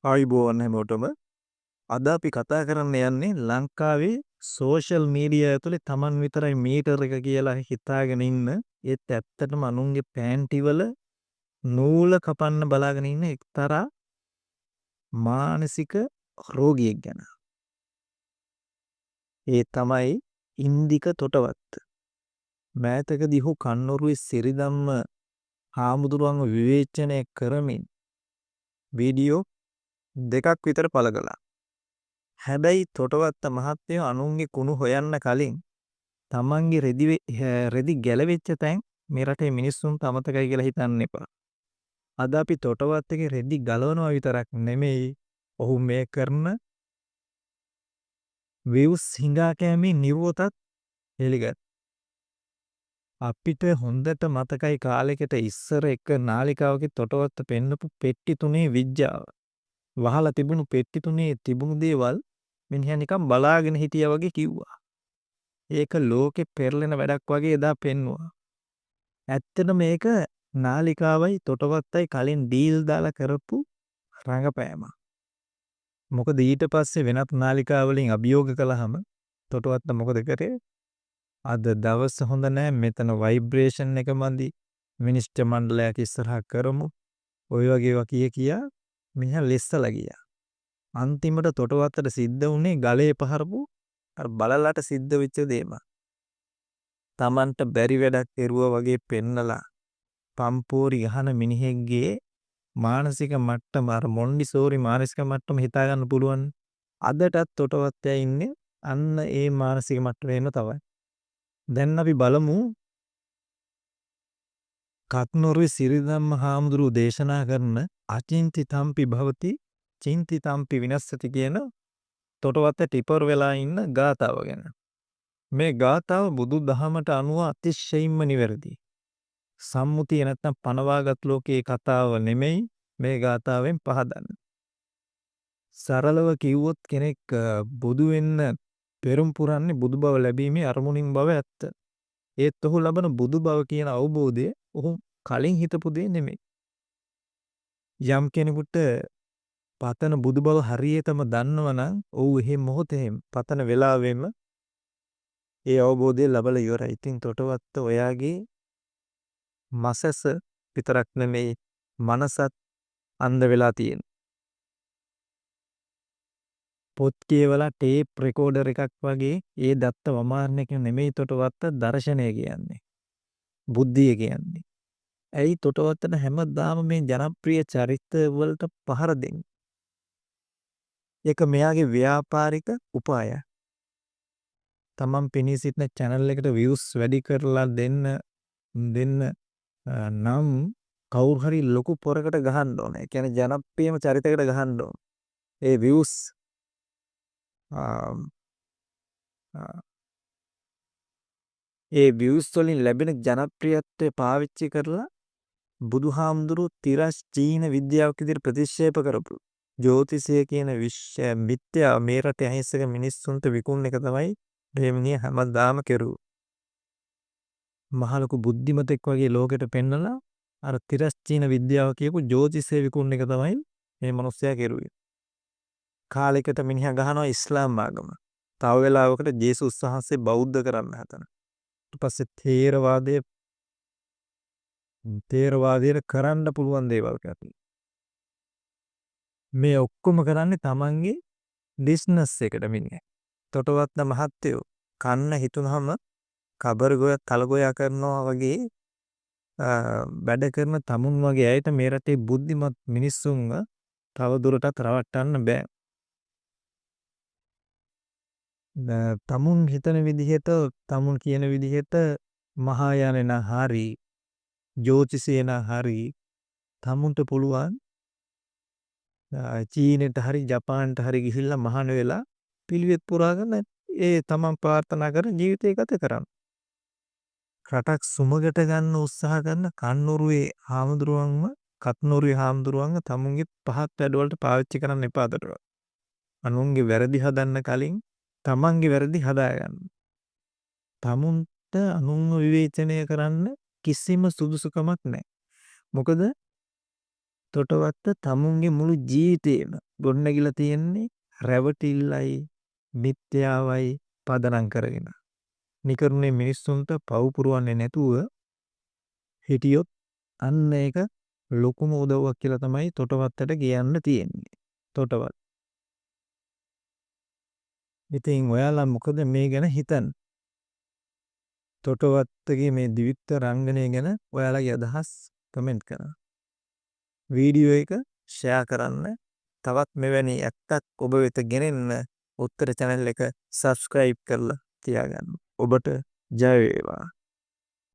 ආයුබෝවන් හැමෝටම අද අපි කතා කරන්න යන්නේ ලංකාවේ සෝෂල් මීඩියා ඇතුලේ Taman විතරයි මීටර් එක කියලා හිතාගෙන ඉන්න ඒත් ඇත්තටම අනුන්ගේ පෑන්ටි වල නූල කපන්න බලාගෙන ඉන්න එක්තරා මානසික රෝගියෙක් ගැන. ඒ තමයි ඉන්දික තොටවත්ත. මෑතකදී හු කන්නොරුවේ සිරිදම්ම හාමුදුරුවන්ව විවේචනය කරමින් වීඩියෝ දෙකක් විතර පළ කළා. හැබැයි තොටවත්ත මහත්තයෝ අනුන්ගේ කුණු හොයන්න කලින් තමන්ගේ රෙදි ගැලවෙච්ච තැන් මේ රටේ මිනිස්සුන්ට අමතකයි කියලා හිතන්න එපා. අද අපි තොටවත්තගේ රෙදි ගලවනවා විතරක් නෙමෙයි ඔහු මේ කරන views හිඟා කෑමේ නිර්වතත් හෙළිගත්. අපිට හොඳට මතකයි කාලෙකට ඉස්සර එක නාලිකාවක තොටවත්ත පෙන්නපු පෙට්ටි තුනේ විජ්ජාව. වහලා තිබුණු පෙට්ටි තුනේ තිබුණු දේවල් මිනිහා නිකන් බලාගෙන හිටියා වගේ කිව්වා. ඒක ලෝකෙ පෙරලෙන වැඩක් වගේ එදා පෙන්නුවා. ඇත්තට මේක නාලිකාවයි තොටවත්තයි කලින් ඩීල් දාලා කරපු රංගපෑම. මොකද ඊට පස්සේ වෙනත් නාලිකාවලින් අභියෝග කළාම තොටවත්ත මොකද කරේ? අද දවස් හොඳ නැහැ මෙතන ভাইබ්‍රේෂන් එක මදි මිනිස්ටර් මණ්ඩලයක් ඉස්සරහා කරමු. ඔය වගේ වකිය කියා මිනිහා ලෙස්සලා ගියා. අන්තිමට තොටවත්තට සිද්ධ වුණේ ගලේ පහරපු අර බලලට සිද්ධ වෙච්ච දේම. Tamanට බැරි වැඩක් කෙරුවා වගේ පෙන්නලා පම්පෝරි ගහන මිනිහෙක්ගේ මානසික මට්ටම අර මොන්ඩිසෝරි මානසික මට්ටම හිතා ගන්න පුළුවන්. අදටත් තොටවත්තයා ඉන්නේ අන්න ඒ මානසික මට්ටමේම තමයි. දැන් අපි බලමු කත්නොරුවේ සිරිදම්ම හාමුදුරුවෝ දේශනා කරන අචින්ති තම්පි භවති චින්ති තම්පි විනස්සති කියන තොටවත්ත ටිපර් වෙලා ඉන්න ගාථාව ගැන. මේ ගාථාව බුදු දහමට අනුව අතිශයින්ම නිවැරදි. සම්මුතිය නැත්තම් පනවාගත් ලෝකයේ කතාව නෙමෙයි මේ ගාථාවෙන් පහදන්න. සරලව කිව්වොත් කෙනෙක් බුදු වෙන්න පෙරම් පුරන්නේ බුදු බව ලැබීමේ අරමුණින් බව ඇත්ත. ඒත් ඔහු ලබන බුදු බව කියන අවබෝධය ඔහු කලින් හිතපු දේ නෙමෙයි. යම් කෙනෙකුට පතන බුදු බව හරියටම දන්නවනම් ඔහු එහෙ මොහොතේම පතන වෙලාවෙම ඒ අවබෝධය ලබලා ඉවරයි. ඉතින් තොටවත්ත ඔයාගේ මසස විතරක් නෙමෙයි මනසත් අන්ධ වෙලා තියෙන. පොත් කියවලා ටේප් රෙකෝඩර් එකක් වගේ ඒ දත්ත වමාරණයක නෙමෙයි තොටවත්ත දර්ශනය කියන්නේ. බුද්ධිය කියන්නේ. ඇයි තොටවත්තට හැමදාම මේ ජනප්‍රිය චරිත වලට පහර දෙන්නේ? ඒක මෙයාගේ ව්‍යාපාරික උපායය. තමන් පෙනී සිටින channel එකට views වැඩි කරලා දෙන්න නම් කවුරු හරි ලොකු පොරකට ගහන්න ඕනේ. ඒ කියන්නේ ජනප්‍රියම චරිතයකට ගහන්න ඕනේ. ඒ views ඒ views වලින් ලැබෙන ජනප්‍රියත්වය පාවිච්චි කරලා බුදුහාමුදුරුවෝ තිරස් චීන විද්‍යාවක් විදිහට ප්‍රතික්ෂේප කරපු ජ්‍යොතිෂය කියන විශ්ය මිත්‍යා මේ රටේ අහිංසක මිනිස්සුන්ට විකුණන එක තමයි මේ මිනිහ හැමදාම කෙරුවේ. මහ ලොකු බුද්ධිමතෙක් වගේ ලෝකෙට පෙන්නලා අර තිරස් චීන විද්‍යාව කියපු ජ්‍යොතිෂය විකුණන එක තමයි මේ මිනිස්සයා කෙරුවේ. කාලයකට මිනිහා ගහනවා ඉස්ලාම් ආගම. තව වෙලාවකට ජේසුස් වහන්සේ බෞද්ධ කරන්න හදන. ඊට පස්සේ තේරවාදයට කරන්න පුළුවන් දේවල් කරනවා. මේ ඔක්කොම කරන්නේ තමන්ගේ බිස්නස් එකට මිනිහ. තොටවත්ත මහත්තයෝ කන්න හිතුනහම කබර ගොයක් කලගොයා කරනවා වගේ වැඩ කරන තමුන් වගේ අයට මේ රටේ බුද්ධිමත් මිනිස්සුන්ව තව දුරටත් රවට්ටන්න බෑ. තමුන් හිතන විදිහට තමුන් කියන විදිහට මහායාන නම් හරි ජ්‍යොතිෂය නම් හරි තමුන්ට පුළුවන් චීනෙට හරි ජපාන්ට හරි ගිහිල්ලා මහාන වෙලා පිළිවෙත් පුරාගෙන ඒ තමන් ප්‍රාර්ථනා කරන ජීවිතය ගත කරන්න. රටක් සුමගට ගන්න උත්සාහ කරන කත්නොරුවේ හාමුදුරුවන්ව තමුන්ගේ පහත් වැඩවලට පාවිච්චි කරන්න එපා අදටවත්. අනුන්ගේ වැරදි හදන්න කලින් තමන්ගේ වැරදි හදාගන්න. තමුන්ට අනුන්ව විවේචනය කරන්න කිසිම සුදුසුකමක් නැහැ. මොකද තොටවත්ත තමුන්ගේ මුළු ජීවිතේම ගොඩනැගිලා තියෙන්නේ රැවටිල්ලයි මිත්‍යාවයි පදනම් කරගෙන. නිකරුණේ මිනිස්සුන්ට පව් පුරවන්නේ නැතුව හිටියොත් අන්න ඒක ලොකුම උදව්වක් කියලා තමයි තොටවත්තට කියන්න තියෙන්නේ. තොටවත්. ඉතින් ඔයාලා මොකද මේ ගැන හිතන්නේ? තොටවත්තගේ මේ ද්විත්ව රංගනය ගැන ඔයාලගේ අදහස් කමෙන්ට් කරන්න. වීඩියෝ එක ෂෙයා කරන්න. තවත් මෙවැනි ඇත්තක් ඔබ වෙත ගෙනෙන්න උත්තර channel එක subscribe කරලා තියාගන්න. ඔබට ජය වේවා.